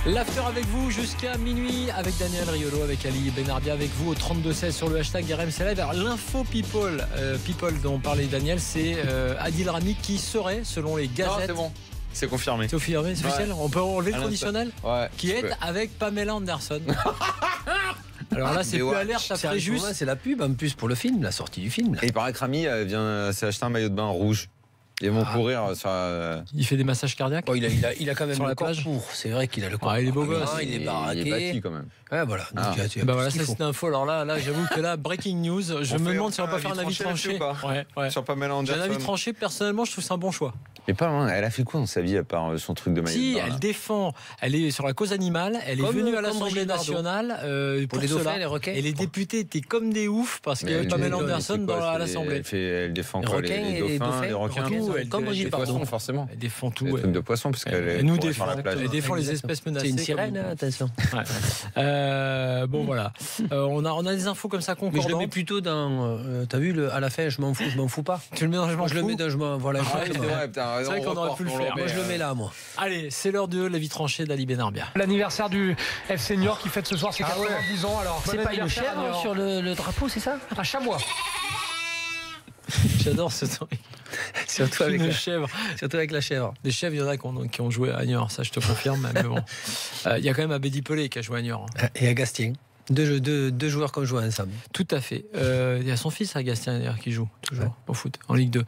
L'after avec vous jusqu'à minuit avec Daniel Riolo, avec Ali Benarbia, avec vous au 32-16 sur le hashtag RMC Live. Alors l'info people dont parlait Daniel, c'est Adil Rami qui serait, selon les gazettes. Non, c'est bon. C'est confirmé. C'est confirmé, c'est officiel. On peut enlever le conditionnel. Ouais, qui est avec Pamela Anderson. Alors là, c'est plus alerte à Fréjus. C'est la pub en plus pour le film, la sortie du film. Là. Et il paraît que Rami vient s'acheter un maillot de bain rouge. Ils vont courir sur. Il fait des massages cardiaques. Oh, il a quand même sur le la corps plage. pour. C'est vrai qu'il a le corps. Il est beau gosse. Il est baraqué. Il est bâti quand même. Ouais, voilà. Donc, voilà, ça c'est une info. Alors là, j'avoue que là, breaking news. Je me demande si on va pas faire un avis tranché. Ouais. Sur Pamela Anderson. J'ai un avis tranché. Personnellement, je trouve que c'est un bon choix. Mais pas loin. Elle a fait quoi dans sa vie à part son truc de maillot de bain? Elle défend. Elle est sur la cause animale. Elle est venue à l'Assemblée nationale pour les dauphins, cela. les requins. Et les députés étaient comme des oufs parce qu'il y avait Pamela Anderson à l'Assemblée. Elle défend quoi? Les dauphins, les requins. Comme Brigitte Bardot, forcément. Elle défend tout. Les trucs de poissons parce qu'elle nous défend. Elle défend les espèces menacées. C'est une sirène, attention. Bon voilà. On a des infos comme ça concordantes. Mais je le mets plutôt dans. T'as vu à la fin, je m'en fous pas. Tu le mets dans je m'en fous. Je le mets dans je m'en. Voilà. C'est vrai qu'on aurait pu le faire. Moi je le mets là, moi. Allez, c'est l'heure de l'avis tranché d'Ali Benarbia. L'anniversaire du FC New York qui fête ce soir ses 90 ans. Alors c'est pas une chèvre sur le drapeau, c'est ça? Un chamois. J'adore ce truc. Surtout avec une la chèvre. Surtout avec la chèvre. Des chèvres, il y en a qui ont joué à Niort, ça je te confirme. Mais bon, il y a quand même Abedi Pelé qui a joué à Niort. Et à Gastien. Deux joueurs qui ont joué ensemble. Tout à fait. Il y a son fils à Gastien d'ailleurs qui joue toujours au foot en Ligue 2.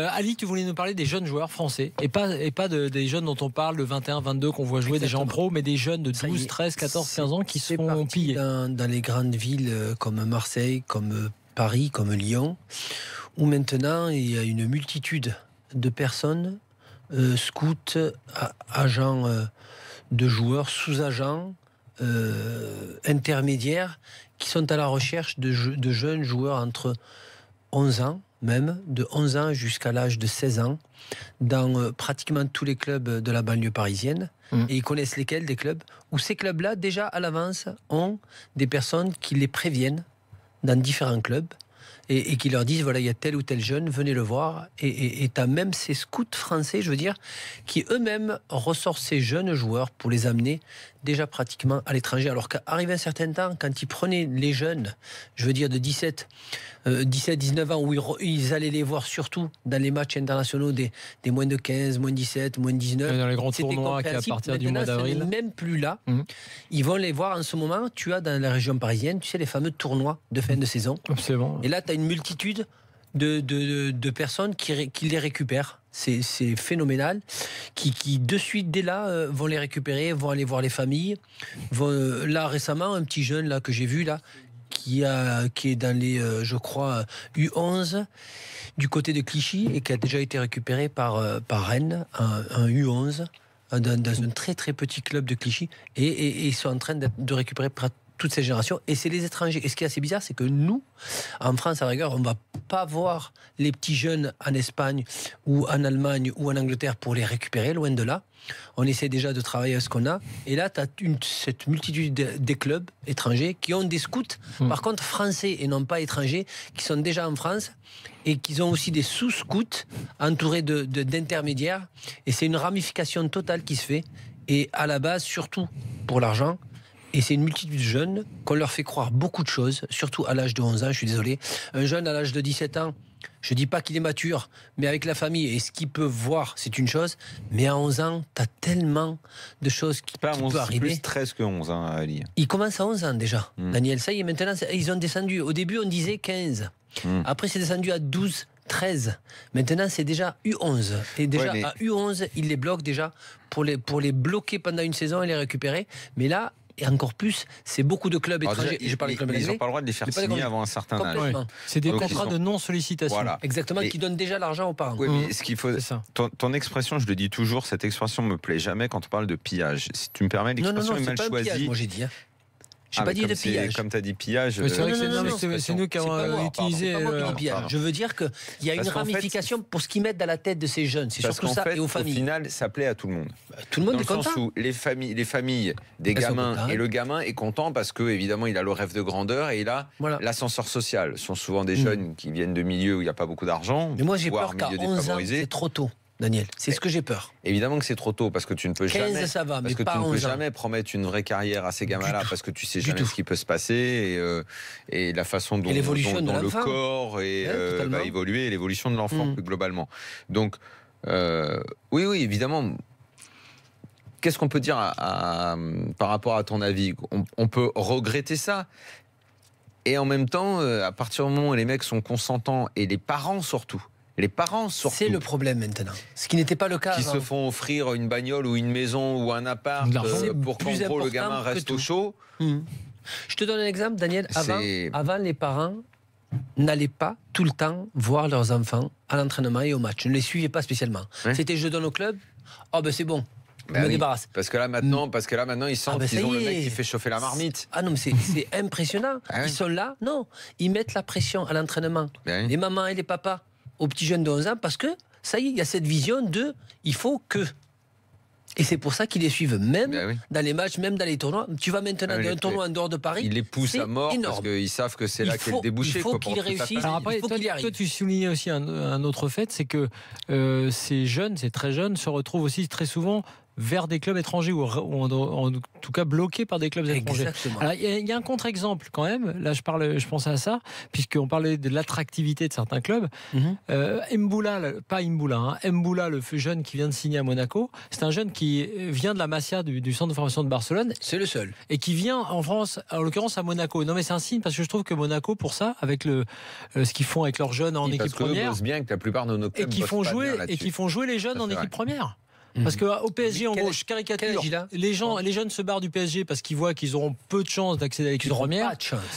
Ali, tu voulais nous parler des jeunes joueurs français et pas des jeunes dont on parle de 21, 22 qu'on voit jouer déjà en pro, mais des jeunes de 12, 13, 14, 15 ans qui sont pillés. Dans les grandes villes comme Marseille, comme Paris, comme Lyon, où maintenant il y a une multitude de personnes, scouts, agents de joueurs, sous-agents, intermédiaires, qui sont à la recherche de jeunes joueurs entre 11 ans, même de 11 ans jusqu'à l'âge de 16 ans, dans pratiquement tous les clubs de la banlieue parisienne. Et ils connaissent lesquels des clubs où ces clubs-là, déjà à l'avance, ont des personnes qui les préviennent dans différents clubs et qui leur disent, voilà, il y a tel ou tel jeune, venez le voir. Et tu as même ces scouts français, je veux dire, qui eux-mêmes ressortent ces jeunes joueurs pour les amener déjà pratiquement à l'étranger. Alors qu'arrivé un certain temps, quand ils prenaient les jeunes, je veux dire de 17, 19 ans, où ils allaient les voir surtout dans les matchs internationaux des moins de 15, moins de 17, moins de 19. Dans les grands tournois qui à partir du mois d'avril. Même plus là. Ils vont les voir en ce moment. Tu as dans la région parisienne, tu sais, les fameux tournois de fin de saison. Absolument. Et là, tu as une multitude de personnes qui les récupèrent. C'est phénoménal. Qui de suite, dès là, vont les récupérer, vont aller voir les familles. Là, récemment, un petit jeune là, que j'ai vu, là, qui est dans les, je crois, U11 du côté de Clichy et qui a déjà été récupéré par Rennes, un U11, dans un très très petit club de Clichy. Et ils sont en train de récupérer toutes ces générations, et c'est les étrangers. Et ce qui est assez bizarre, c'est que nous, en France, à la rigueur, on ne va pas voir les petits jeunes en Espagne ou en Allemagne ou en Angleterre pour les récupérer, loin de là. On essaie déjà de travailler à ce qu'on a. Et là, tu as cette multitude des clubs étrangers qui ont des scouts, par contre français et non pas étrangers, qui sont déjà en France et qui ont aussi des sous-scouts entourés d'intermédiaires. Et c'est une ramification totale qui se fait. Et à la base, surtout pour l'argent. Et c'est une multitude de jeunes qu'on leur fait croire beaucoup de choses, surtout à l'âge de 11 ans, je suis désolé. Un jeune à l'âge de 17 ans, je ne dis pas qu'il est mature, mais avec la famille et ce qu'il peut voir, c'est une chose. Mais à 11 ans, tu as tellement de choses qui peuvent arriver. Plus 13 que 11, hein, Ali. Il commence à 11 ans déjà, Daniel. Ça y est, maintenant, ils ont descendu. Au début, on disait 15. Après, c'est descendu à 12, 13. Maintenant, c'est déjà U11. Et déjà, à U11, ils les bloquent déjà pour les bloquer pendant une saison et les récupérer. Mais là, et encore plus, c'est beaucoup de clubs étrangers. Déjà, ils n'ont pas le droit de les faire signer avant un certain âge. Ouais. C'est des contrats de non-sollicitation. Voilà. Exactement, qui donnent déjà l'argent aux parents. Oui, mais ce qu'il faut, ton expression, je le dis toujours, cette expression me plaît jamais quand on parle de pillage. Si tu me permets, l'expression est mal choisie. Moi, j'ai dit. J'ai pas dit de pillage. Comme tu as dit pillage. C'est vrai que c'est nous qui avons utilisé. Je veux dire qu'il y a une ramification pour ce qu'ils mettent dans la tête de ces jeunes. C'est surtout ça, et aux familles. Au final, ça plaît à tout le monde. Tout le monde est content. Dans le sens où les familles des gamins, et le gamin est content parce que évidemment il a le rêve de grandeur et il a l'ascenseur social. Ce sont souvent des jeunes qui viennent de milieux où il n'y a pas beaucoup d'argent. Mais moi j'ai peur qu'à 11 ans, c'est trop tôt. Daniel. C'est ce que j'ai peur. Évidemment que c'est trop tôt parce que tu ne peux 15, jamais, ça va, mais parce que pas tu ne peux 11 ans. jamais promettre une vraie carrière à ces gamins-là parce que tu sais jamais ce qui peut se passer et la façon dont, l'évolution dont de le l'enfant. corps va évoluer et l'évolution de l'enfant plus globalement. Donc, oui, évidemment. Qu'est-ce qu'on peut dire par rapport à ton avis ? On peut regretter ça. Et en même temps, à partir du moment où les mecs sont consentants, et les parents surtout, c'est le problème maintenant. Ce qui n'était pas le cas qui avant. se font offrir une bagnole ou une maison ou un appart pour qu'en gros le gamin reste au chaud. Je te donne un exemple, Daniel. Avant, les parents n'allaient pas tout le temps voir leurs enfants à l'entraînement et au match. Ne les suivaient pas spécialement. C'était je donne au club, oh ben c'est bon. Je me débarrasse. Parce que là maintenant, ils sentent qu'ils ont le mec qui fait chauffer la marmite. Ah non, mais c'est impressionnant. Ils sont là, non. Ils mettent la pression à l'entraînement. Les mamans et les papas aux petits jeunes de 11 ans parce que ça y est, il y a cette vision de il faut que. Et c'est pour ça qu'ils les suivent même dans les matchs, même dans les tournois. Tu vas maintenant dans un tournoi en dehors de Paris. Ils les poussent à mort parce qu'ils savent que c'est là qu'est le débouché. Il faut qu'ils réussissent. Alors après, toi, tu soulignes aussi un autre fait, c'est que ces très jeunes se retrouvent aussi très souvent vers des clubs étrangers ou en tout cas bloqués par des clubs étrangers. Alors, il y a un contre-exemple quand même. Là, je pense à ça, puisqu'on parlait de l'attractivité de certains clubs. Mboula, pas Mboula, Mboula, le jeune qui vient de signer à Monaco, c'est un jeune qui vient de la Masia du centre de formation de Barcelone. C'est le seul. Et qui vient en France, en l'occurrence à Monaco. Non, mais c'est un signe parce que je trouve que Monaco, pour ça, avec ce qu'ils font avec leurs jeunes en équipe première, bossent bien que la plupart de nos clubs et qui font jouer les jeunes en équipe première. Parce qu'au PSG, en gros, je caricature, les jeunes se barrent du PSG parce qu'ils voient qu'ils auront peu de chances d'accéder à l'équipe première.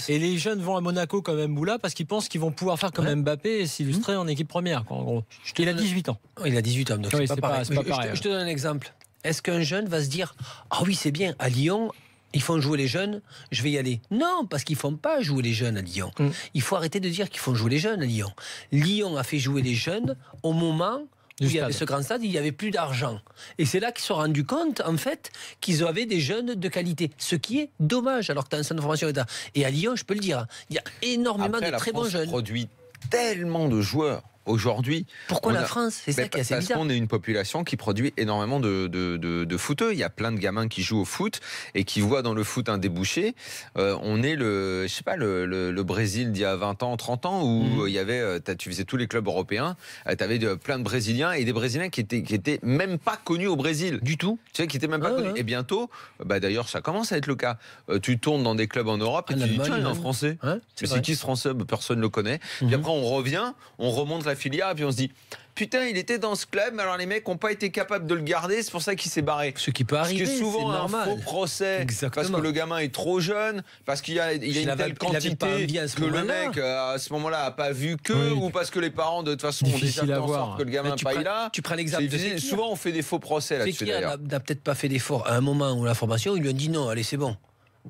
Et les jeunes vont à Monaco comme Mboula parce qu'ils pensent qu'ils vont pouvoir faire comme Mbappé et s'illustrer en équipe première. En gros. Il a 18 ans. Il a 18 ans, donc oui, c'est pas pareil. Je te donne un exemple. Est-ce qu'un jeune va se dire « Ah oui, c'est bien, à Lyon, ils font jouer les jeunes, je vais y aller ». Non, parce qu'ils ne font pas jouer les jeunes à Lyon. Il faut arrêter de dire qu'ils font jouer les jeunes à Lyon. Lyon a fait jouer les jeunes au moment où il y avait ce grand stade, il n'y avait plus d'argent. Et c'est là qu'ils se sont rendus compte, en fait, qu'ils avaient des jeunes de qualité. Ce qui est dommage, alors que tu as un centre de formation d'État. Et à Lyon, je peux le dire, il y a énormément de très bons jeunes. La France produit tellement de joueurs. Aujourd'hui, pourquoi la France ? C'est ça qui est assez bizarre. Parce qu'on est une population qui produit énormément de footeux. Il y a plein de gamins qui jouent au foot et qui voient dans le foot un débouché. On est le Brésil d'il y a 20 ans, 30 ans, où il y avait, tu faisais tous les clubs européens, tu avais plein de Brésiliens et des Brésiliens qui étaient même pas connus au Brésil. Du tout. Tu sais, qui étaient même pas connus. Et bientôt, d'ailleurs, ça commence à être le cas. Tu tournes dans des clubs en Europe et tu dis, tiens, il y a un Français. Mais c'est qui ce Français ? Personne ne le connaît. Puis après, on revient, on remonte la filière et puis on se dit putain, il était dans ce club, mais alors les mecs n'ont pas été capables de le garder, c'est pour ça qu'il s'est barré. Ce qui peut arriver, c'est souvent un faux procès. Exactement. Parce que le gamin est trop jeune, parce qu'il y a une telle quantité que le mec à ce moment-là a pas vu ou parce que les parents de toute façon ont déjà fait en sorte que le gamin pas là. Tu prends l'exemple de Fekir. Souvent on fait des faux procès là-dessus d'ailleurs. Fekir n'a peut-être pas fait d'effort à un moment où la formation, ils lui ont dit non, allez c'est bon.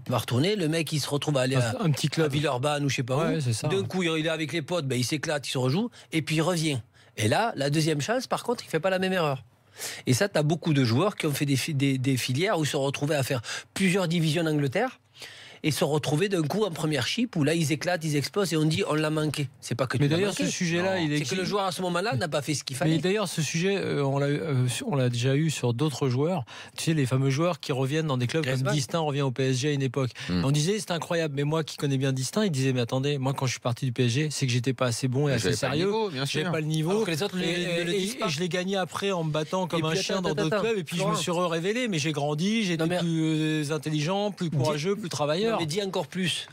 On va retourner, le mec il se retrouve à aller à un petit club à Villeurbanne ou je sais pas où. D'un coup il est avec les potes, il s'éclate, il se rejoue et puis il revient. Et là, la deuxième chance, par contre, il ne fait pas la même erreur. Et ça, tu as beaucoup de joueurs qui ont fait des filières où ils se retrouvaient à faire plusieurs divisions d'Angleterre et se retrouver d'un coup en première chip où là ils éclatent, ils explosent et on dit on l'a manqué. C'est pas que tu l'as manqué. Mais d'ailleurs ce sujet-là, c'est que le joueur à ce moment-là n'a pas fait ce qu'il fallait. Mais d'ailleurs ce sujet, on l'a déjà eu sur d'autres joueurs. Tu sais les fameux joueurs qui reviennent dans des clubs comme Distin revient au PSG à une époque. On disait c'est incroyable, mais moi qui connais bien Distin, il disait mais attendez, moi quand je suis parti du PSG, c'est que j'étais pas assez bon et assez sérieux. J'avais pas le niveau. Alors que les autres et je l'ai gagné après en me battant comme un chien dans d'autres clubs et puis je me suis révélé. Mais j'ai grandi, j'ai été plus intelligent, plus courageux, plus travailleur. Mais dis encore plus.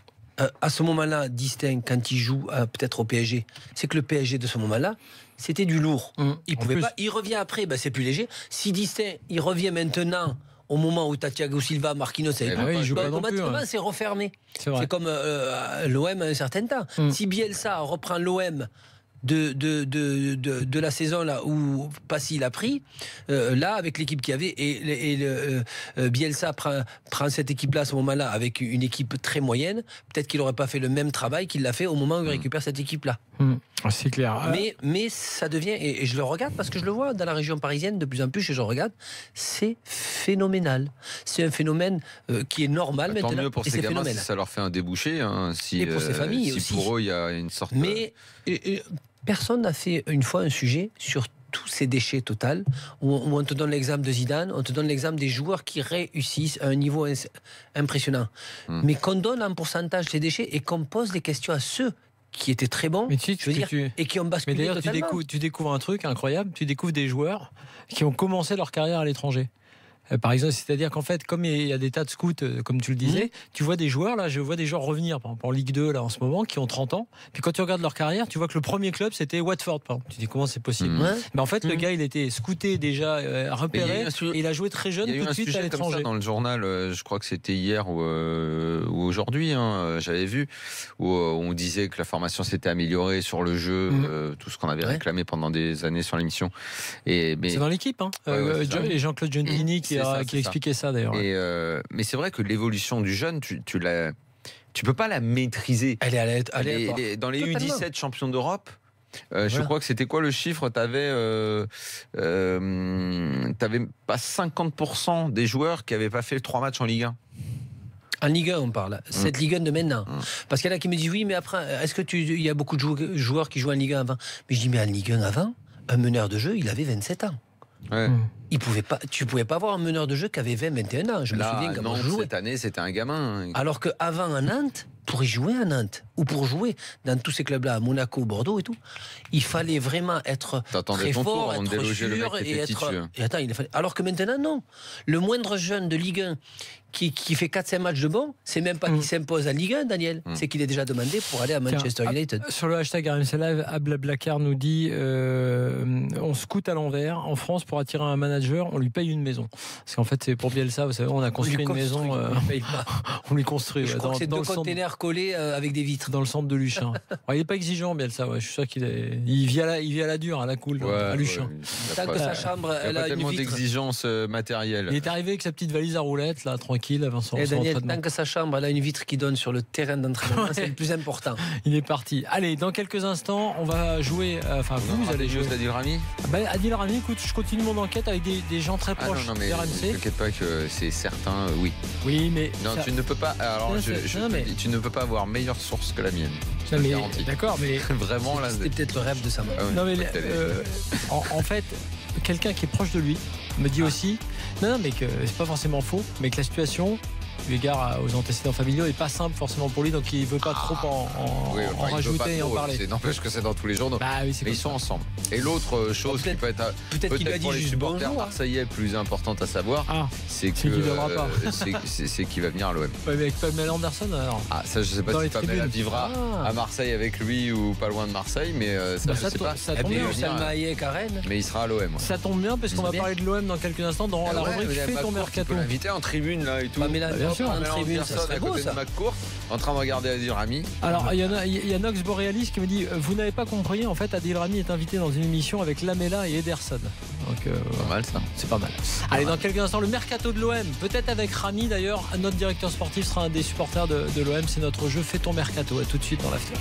À ce moment-là, Distin, quand il joue peut-être au PSG, c'est que le PSG de ce moment-là, c'était du lourd. Il pouvait pas. Il revient après, c'est plus léger. Si Distin, il revient maintenant, au moment où Thiago Silva, Marquinhos, automatiquement, c'est refermé. C'est comme l'OM à un certain temps. Si Bielsa reprend l'OM de la saison là où Passy l'a pris là avec l'équipe qu'il y avait et Bielsa prend cette équipe là à ce moment là avec une équipe très moyenne, peut-être qu'il n'aurait pas fait le même travail qu'il l'a fait au moment où il récupère cette équipe là. C'est clair. Mais ça devient, et je le regarde parce que je le vois dans la région parisienne de plus en plus, je regarde, c'est phénoménal. C'est un phénomène qui est normal maintenant. Tant mieux pour ces gamins si ça leur fait un débouché. Et pour ces familles si aussi. Pour eux il y a une sorte personne n'a fait une fois un sujet sur tous ces déchets total, où on te donne l'exemple de Zidane, on te donne l'exemple des joueurs qui réussissent à un niveau impressionnant. Mais qu'on donne un pourcentage des déchets et qu'on pose des questions à ceux qui étaient très bons, mais et qui ont basculé. Mais d'ailleurs, totalement. tu découvres un truc incroyable, tu découvres des joueurs qui ont commencé leur carrière à l'étranger. Par exemple, c'est-à-dire qu'en fait, comme il y a des tas de scouts, comme tu le disais, tu vois des joueurs, là, je vois des joueurs revenir, par exemple, en Ligue 2, là, en ce moment, qui ont 30 ans. Puis quand tu regardes leur carrière, tu vois que le premier club, c'était Watford, par exemple. Tu dis, comment c'est possible? Mais en fait, le gars, il était scouté déjà, repéré, et il a joué très jeune, tout de suite à l'étranger. Dans le journal, je crois que c'était hier ou aujourd'hui, hein, j'avais vu, où on disait que la formation s'était améliorée sur le jeu, tout ce qu'on avait réclamé pendant des années sur l'émission. C'est dans l'équipe, hein. Et Jean-Claude Gentini qui expliquait ça d'ailleurs. Mais c'est vrai que l'évolution du jeune, tu peux pas la maîtriser. Elle est dans les U17 champions d'Europe. Je crois que c'était quoi le chiffre? T'avais pas 50% des joueurs qui avaient pas fait 3 matchs en Ligue 1. En Ligue 1, on parle. Cette Ligue 1 de maintenant. Parce qu'il y en a qui me disent oui, mais après, est-ce que il y a beaucoup de joueurs qui jouent en Ligue 1 avant? Mais je dis, mais en Ligue 1 avant, un meneur de jeu, il avait 27 ans. Ouais. Tu pouvais pas avoir un meneur de jeu qui avait 20-21 ans. Je me souviens quand Nantes, on jouait. cette année, c'était un gamin. Alors qu'avant à Nantes, pour y jouer à Nantes, ou pour jouer dans tous ces clubs-là, à Monaco, Bordeaux et tout, il fallait vraiment être très fort, être sûr et être... Et attends, alors que maintenant, non. Le moindre jeune de Ligue 1 qui fait 4-5 matchs de bon, c'est même pas qu'il s'impose à Ligue 1, Daniel, c'est qu'il est déjà demandé pour aller à Manchester United. Sur le hashtag RMC Live, Ablablakar nous dit on scoute à l'envers. En France, pour attirer un manager, on lui paye une maison. Parce qu'en fait, c'est pour Bielsa, vous savez, on a construit une maison. On lui construit. Je crois que c'est 2 containers collés avec des vitres. Dans le centre de Luchin. Il n'est pas exigeant, Bielsa. Je suis sûr il vit à la dure, à la cool, à Luchin. Tant que sa chambre, elle a une tellement vitre. d'exigences matérielles. Il est arrivé avec sa petite valise à roulettes, là, tranquille, avant son Daniel, tant que sa chambre, elle a une vitre qui donne sur le terrain d'entraînement, c'est le plus important. Il est parti. Allez, dans quelques instants, on va jouer. Vous allez jouer. Adil Rami. Adil Rami, écoute, je continue mon enquête avec des gens très proches de RMC. Ne t'inquiète pas que c'est certain, oui. Oui, mais. Non, tu ne peux pas. Alors, tu ne peux pas avoir meilleure source que la mienne. D'accord, mais. Vraiment, là. C'était peut-être le rêve de sa main. Non, mais en fait, quelqu'un qui est proche de lui me dit aussi. Non, mais que c'est pas forcément faux, mais que la situation, eu égard aux antécédents familiaux, n'est pas simple forcément pour lui, donc il ne veut pas trop en rajouter et en parler. N'empêche que c'est dans tous les journaux. Mais ils sont ensemble. Et l'autre chose qui peut être peut-être pour les supporters marseillais plus importante à savoir, c'est qu'il va venir à l'OM. Avec Pamela Anderson alors. Ça, je ne sais pas si Pamela vivra à Marseille avec lui ou pas loin de Marseille, mais ça, je ne sais pas. Ça tombe bien, mais il sera à l'OM. Ça tombe bien parce qu'on va parler de l'OM dans quelques instants dans la rubrique Fais ton mercato. Tu peux l'inviter en tribune là et tout. Bien sûr, en tribune, ça serait beau ça. En train de regarder Adil Rami. Alors il y a Nox Borealis qui me dit vous n'avez pas compris, en fait Adil Rami est invité dans une émission avec Lamela et Ederson. Donc pas mal ça. C'est pas mal. Allez, dans quelques instants le mercato de l'OM, peut-être avec Rami d'ailleurs. Notre directeur sportif sera un des supporters de l'OM. C'est notre jeu Fais ton mercato. À tout de suite dans l'after.